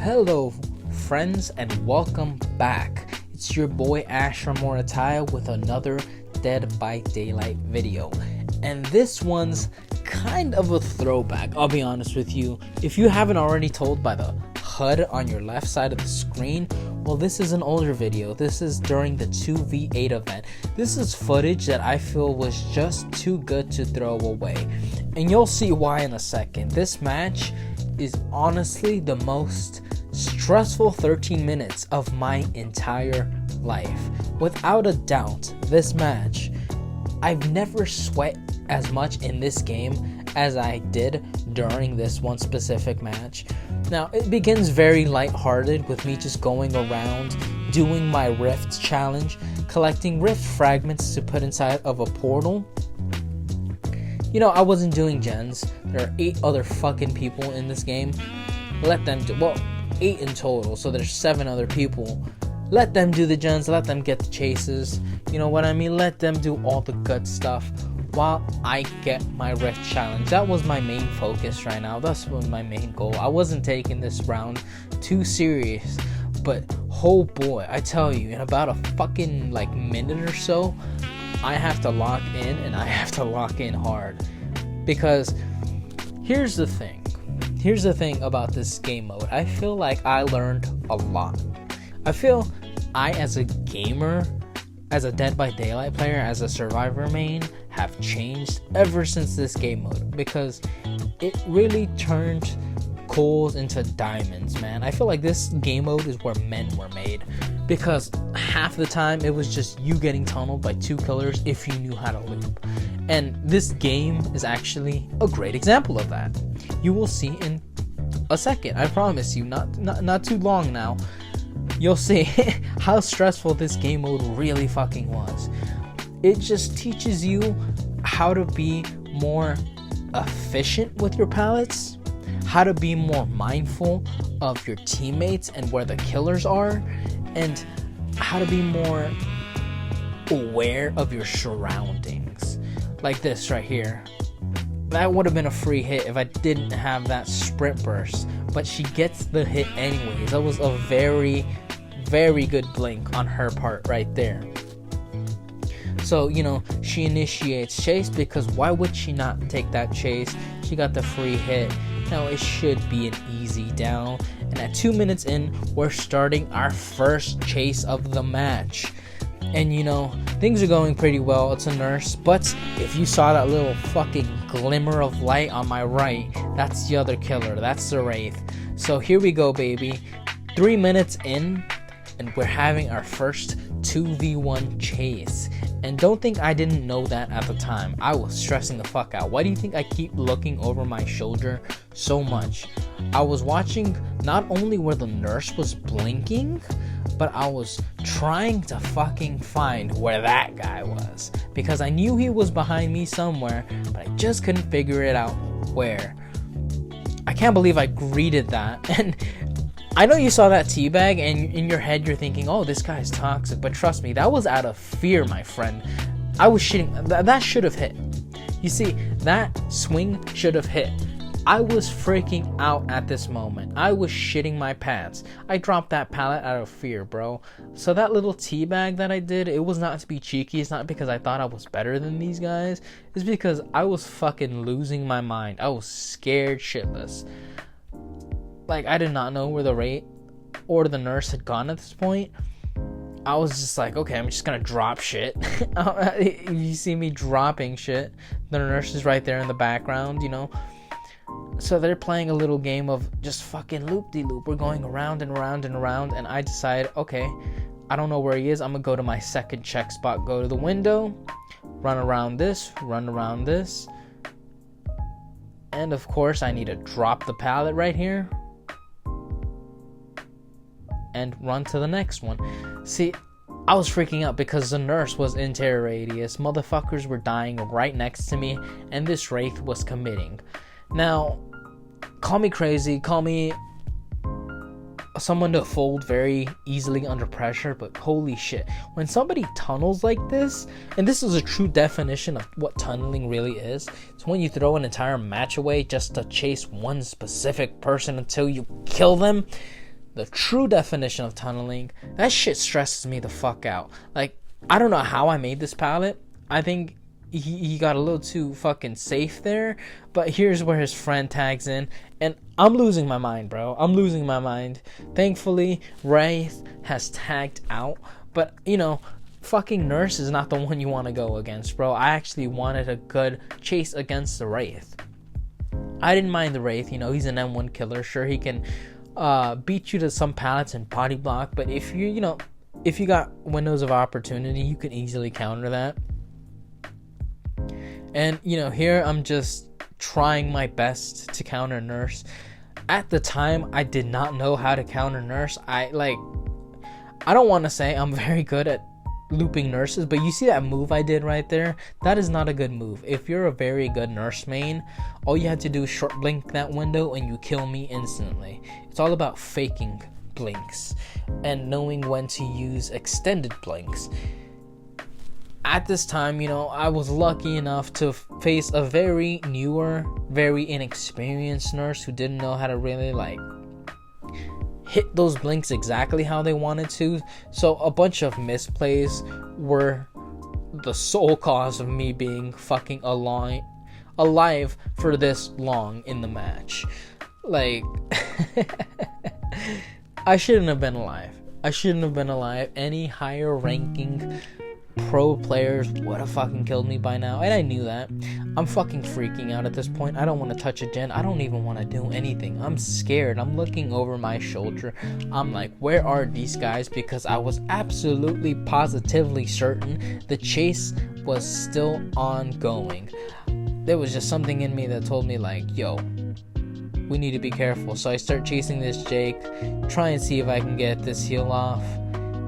Hello, friends, and welcome back. It's your boy Ashram Morataya with another Dead by Daylight video. And this one's kind of a throwback, I'll be honest with you. If you haven't already told by the HUD on your left side of the screen, well, this is an older video. This is during the 2v8 event. This is footage that I feel was just too good to throw away. And you'll see why in a second. This match is honestly the most stressful 13 minutes of my entire life. Without a doubt, this match, I've never sweat as much in this game as I did during this one specific match. Now, it begins very lighthearted with me just going around doing my rift challenge, collecting rift fragments to put inside of a portal. You know, I wasn't doing gens. There are 8 other fucking people in this game. Let them do, well, 8 in total, so there's 7 other people. Let them do the gens, let them get the chases. You know what I mean? Let them do all the good stuff while I get my rift challenge. That was my main focus right now. That's was my main goal. I wasn't taking this round too serious, but oh boy, I tell you, in about a fucking minute or so, I have to lock in, and I have to lock in hard. Because here's the thing about this game mode. I feel like I learned a lot. I feel I, as a gamer, as a Dead by Daylight player, as a Survivor main, have changed ever since this game mode, because it really turned coals into diamonds, man. I feel like this game mode is where men were made, because half the time it was just you getting tunneled by 2 killers if you knew how to loop. And this game is actually a great example of that. You will see in a second, I promise you, not too long now. You'll see how stressful this game mode really fucking was. It just teaches you how to be more efficient with your pallets, how to be more mindful of your teammates and where the killers are, and how to be more aware of your surroundings. Like this right here. That would have been a free hit if I didn't have that sprint burst, but she gets the hit anyways. That was a very, very good blink on her part right there. So, you know, she initiates chase, because why would she not take that chase? She got the free hit. Now it should be an easy down. And at 2 minutes in, we're starting our first chase of the match. And you know, things are going pretty well. It's a nurse, but if you saw that little fucking glimmer of light on my right, that's the other killer. That's the Wraith. So here we go, baby. 3 minutes in, and we're having our first 2v1 chase. And don't think I didn't know that at the time. I was stressing the fuck out. Why do you think I keep looking over my shoulder so much? I was watching not only where the nurse was blinking, but I was trying to fucking find where that guy was, because I knew he was behind me somewhere, but I just couldn't figure it out where. I can't believe I greeted that. And I know you saw that teabag, and in your head you're thinking, oh, this guy's toxic, but trust me, that was out of fear, my friend. I was shitting. That should have hit. You see, that swing should have hit. I was freaking out at this moment. I was shitting my pants. I dropped that pallet out of fear, bro. So that little teabag that I did, it was not to be cheeky. It's not because I thought I was better than these guys. It's because I was fucking losing my mind. I was scared shitless. Like, I did not know where the Wraith or the nurse had gone at this point. I was just like, okay, I'm just gonna drop shit. You see me dropping shit. The nurse is right there in the background, you know. So they're playing a little game of just fucking loop-de-loop. We're going around and around and around, and I decide, okay, I don't know where he is. I'm gonna go to my second check spot, go to the window, run around this, and of course I need to drop the pallet right here and run to the next one. See, I was freaking out because the nurse was in terror radius. Motherfuckers were dying right next to me, and this Wraith was committing. Now, call me crazy, call me someone to fold very easily under pressure, but holy shit, when somebody tunnels like this, and this is a true definition of what tunneling really is, it's when you throw an entire match away just to chase one specific person until you kill them. the true definition of tunneling. That shit stresses me the fuck out. Like, I don't know how I made this palette. I think he got a little too fucking safe there, but here's where his friend tags in, and I'm losing my mind, bro. I'm losing my mind. Thankfully, Wraith has tagged out, but you know, fucking Nurse is not the one you want to go against, bro. I actually wanted a good chase against the Wraith. I didn't mind the Wraith, you know, he's an M1 killer. Sure, he can beat you to some pallets and body block, but if you got windows of opportunity, you can easily counter that. And, you know, here I'm just trying my best to counter Nurse. At the time, I did not know how to counter Nurse. I don't want to say I'm very good at looping Nurses, but you see that move I did right there? That is not a good move. If you're a very good Nurse main, all you have to do is short blink that window and you kill me instantly. It's all about faking blinks and knowing when to use extended blinks. At this time, you know, I was lucky enough to face a very newer, very inexperienced Nurse who didn't know how to really like hit those blinks exactly how they wanted to. So a bunch of misplays were the sole cause of me being fucking alive for this long in the match. Like, I shouldn't have been alive. Any higher ranking pro players would have fucking killed me by now, and I knew that. I'm fucking freaking out at this point. I don't want to touch a gen. I don't even want to do anything. I'm scared. I'm looking over my shoulder. I'm like, where are these guys? Because I was absolutely positively certain the chase was still ongoing. There was just something in me that told me like, yo, we need to be careful. So I start chasing this Jake, try and see if I can get this heal off,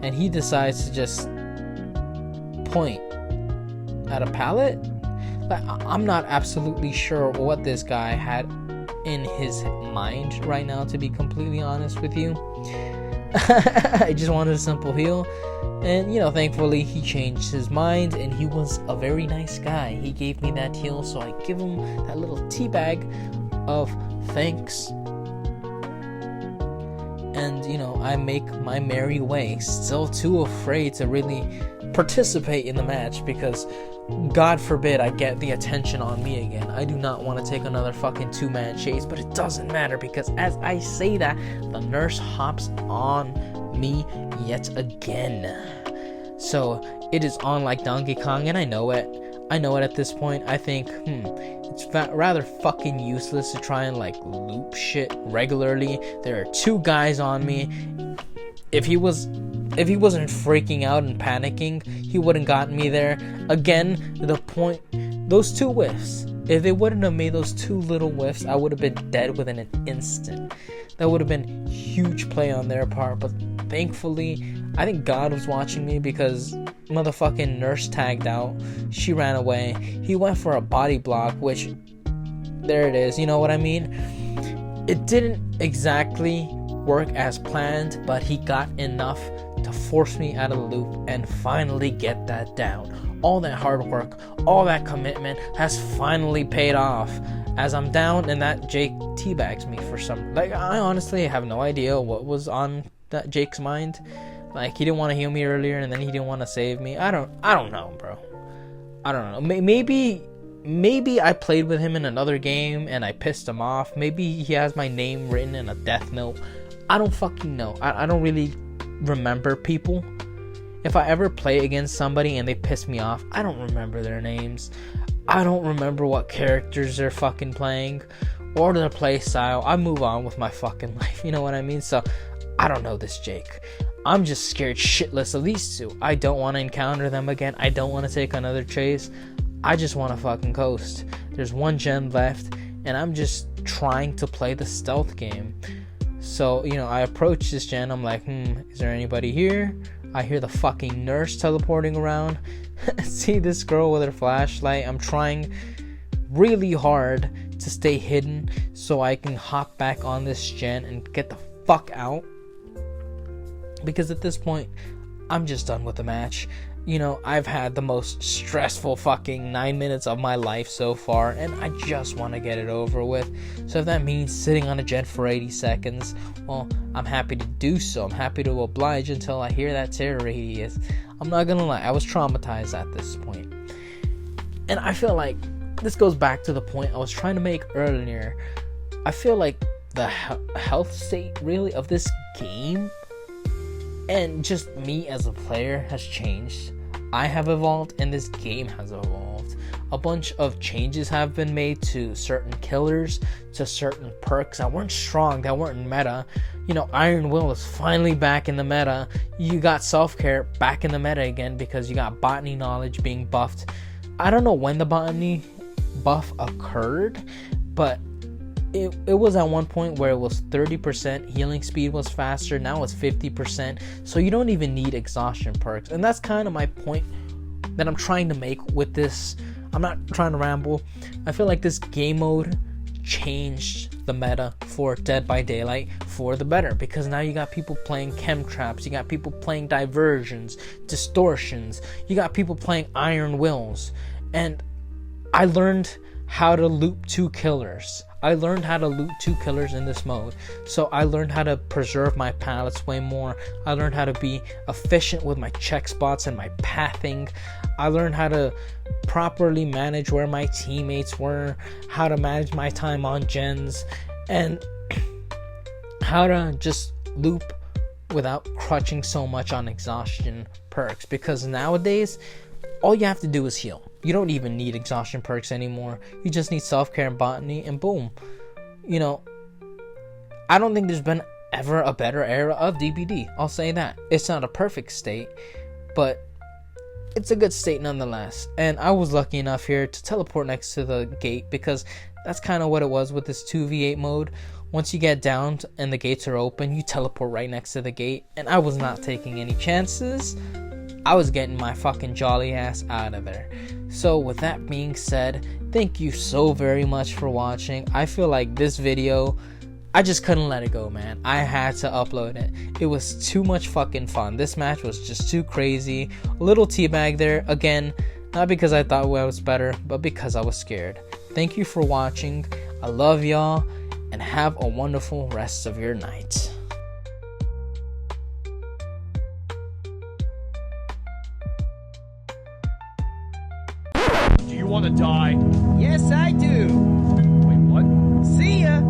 and he decides to just point at a pallet. Like, I'm not absolutely sure what this guy had in his mind right now, to be completely honest with you. I just wanted a simple heal, and you know, thankfully he changed his mind and he was a very nice guy. He gave me that heal, so I give him that little tea bag of thanks, and you know, I make my merry way, still too afraid to really participate in the match because God forbid I get the attention on me again. I do not want to take another fucking 2-man chase, but it doesn't matter because as I say that, the Nurse hops on me yet again. So it is on like Donkey Kong, and I know it at this point. I think it's rather fucking useless to try and like loop shit regularly. There are 2 guys on me. If he wasn't freaking out and panicking, he wouldn't gotten me there. Again, the point, those 2 whiffs, if they wouldn't have made those 2 little whiffs, I would have been dead within an instant. That would have been huge play on their part, but thankfully, I think God was watching me because motherfucking Nurse tagged out. She ran away. He went for a body block, which, there it is, you know what I mean? It didn't exactly work as planned, but he got enough to force me out of the loop and finally get that down. All that hard work, all that commitment has finally paid off as I'm down and that Jake teabags me for some, like, I honestly have no idea what was on that Jake's mind. Like, he didn't want to heal me earlier and then he didn't want to save me. I don't know, bro. I don't know. Maybe I played with him in another game and I pissed him off. Maybe he has my name written in a death note. I don't fucking know. I don't really remember people. If I ever play against somebody and they piss me off, I don't remember their names. I don't remember what characters they're fucking playing or their play style. I move on with my fucking life, you know what I mean? So, I don't know this Jake. I'm just scared shitless of these 2. I don't want to encounter them again. I don't want to take another chase. I just want to fucking coast. There's 1 gen left, and I'm just trying to play the stealth game. So, you know, I approach this gen. I'm like, is there anybody here? I hear the fucking Nurse teleporting around. See this girl with her flashlight. I'm trying really hard to stay hidden so I can hop back on this gen and get the fuck out. Because at this point, I'm just done with the match. You know, I've had the most stressful fucking 9 minutes of my life so far, and I just want to get it over with. So if that means sitting on a jet for 80 seconds, well, I'm happy to do so. I'm happy to oblige until I hear that tear radius. I'm not gonna lie, I was traumatized at this point. And I feel like this goes back to the point I was trying to make earlier. I feel like the health state, really, of this game and just me as a player has changed. I have evolved and this game has evolved. A bunch of changes have been made to certain killers, to certain perks that weren't strong, that weren't meta. You know, Iron Will is finally back in the meta. You got Self-Care back in the meta again because you got Botany Knowledge being buffed. I don't know when the Botany buff occurred, but it was at one point where it was 30%, healing speed was faster, now it's 50%, so you don't even need exhaustion perks. And that's kind of my point that I'm trying to make with this. I'm not trying to ramble. I feel like this game mode changed the meta for Dead by Daylight for the better, because now you got people playing chem traps, you got people playing diversions, distortions, you got people playing Iron Wills, and I learned how to loop 2 killers. I learned how to loot 2 killers in this mode. So I learned how to preserve my pallets way more. I learned how to be efficient with my check spots and my pathing. I learned how to properly manage where my teammates were, how to manage my time on gens, and how to just loop without crutching so much on exhaustion perks. Because nowadays, all you have to do is heal. You don't even need exhaustion perks anymore. You just need Self-Care and Botany, and boom. You know, I don't think there's been ever a better era of DBD. I'll say that. It's not a perfect state, but it's a good state nonetheless. And I was lucky enough here to teleport next to the gate, because that's kind of what it was with this 2v8 mode. Once you get down and the gates are open, you teleport right next to the gate. And I was not taking any chances. I was getting my fucking jolly ass out of there. So with that being said, thank you so very much for watching. I feel like this video, I just couldn't let it go, man. I had to upload it. It was too much fucking fun. This match was just too crazy. A little teabag there. Again, not because I thought I was better, but because I was scared. Thank you for watching. I love y'all, and have a wonderful rest of your night. Do you want to die? Yes, I do. Wait, what? See ya.